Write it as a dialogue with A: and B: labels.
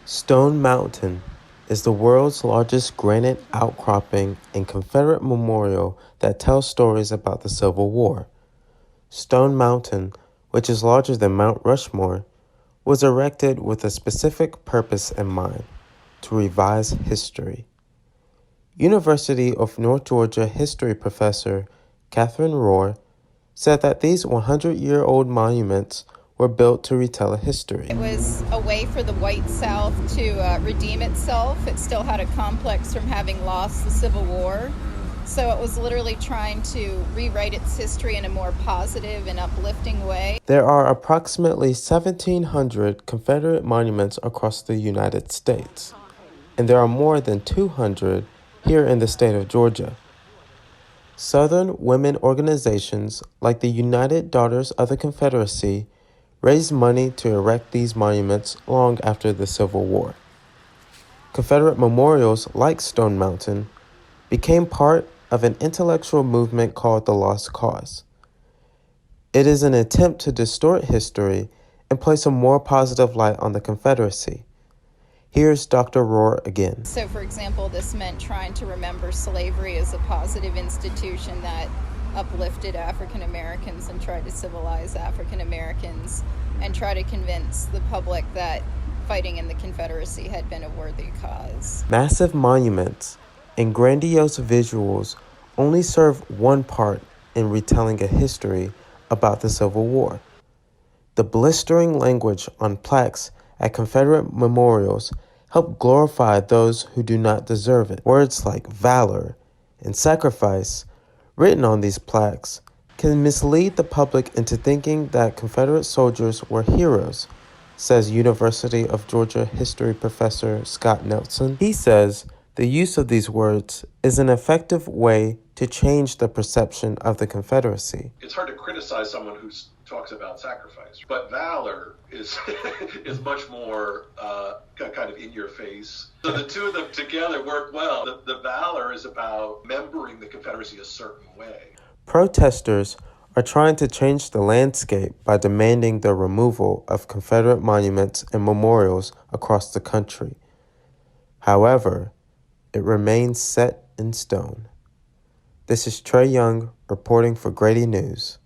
A: Stone Mountain is the world's largest granite outcropping and Confederate memorial that tells stories about the Civil War. Stone Mountain, which is larger than Mount Rushmore, was erected with a specific purpose in mind: to revise history. University of North Georgia history professor Catherine Rohr said that these 100-year-old monuments were built to retell a history.
B: It was a way for the white South to redeem itself. It still had a complex from having lost the Civil War. So it was literally trying to rewrite its history in a more positive and uplifting way.
A: There are approximately 1,700 Confederate monuments across the United States, and there are more than 200 here in the state of Georgia. Southern women organizations like the United Daughters of the Confederacy raised money to erect these monuments long after the Civil War. Confederate memorials like Stone Mountain became part of an intellectual movement called the Lost Cause. It is an attempt to distort history and place a more positive light on the Confederacy. Here's Dr. Rohr again.
B: So, for example, this meant trying to remember slavery as a positive institution that uplifted African Americans and tried to civilize African Americans and try to convince the public that fighting in the Confederacy had been a worthy cause.
A: Massive monuments and grandiose visuals only serve one part in retelling a history about the Civil War. The blistering language on plaques at Confederate memorials help glorify those who do not deserve it. Words like valor and sacrifice written on these plaques can mislead the public into thinking that Confederate soldiers were heroes, says University of Georgia history professor Scott Nelson. He says the use of these words is an effective way to change the perception of the Confederacy.
C: It's hard to criticize someone who talks about sacrifice, but valor is is much more kind of in your face. So the two of them together work well. The valor is about remembering the Confederacy a certain way.
A: Protesters are trying to change the landscape by demanding the removal of Confederate monuments and memorials across the country. However, it remains set in stone. This is Trey Young reporting for Grady News.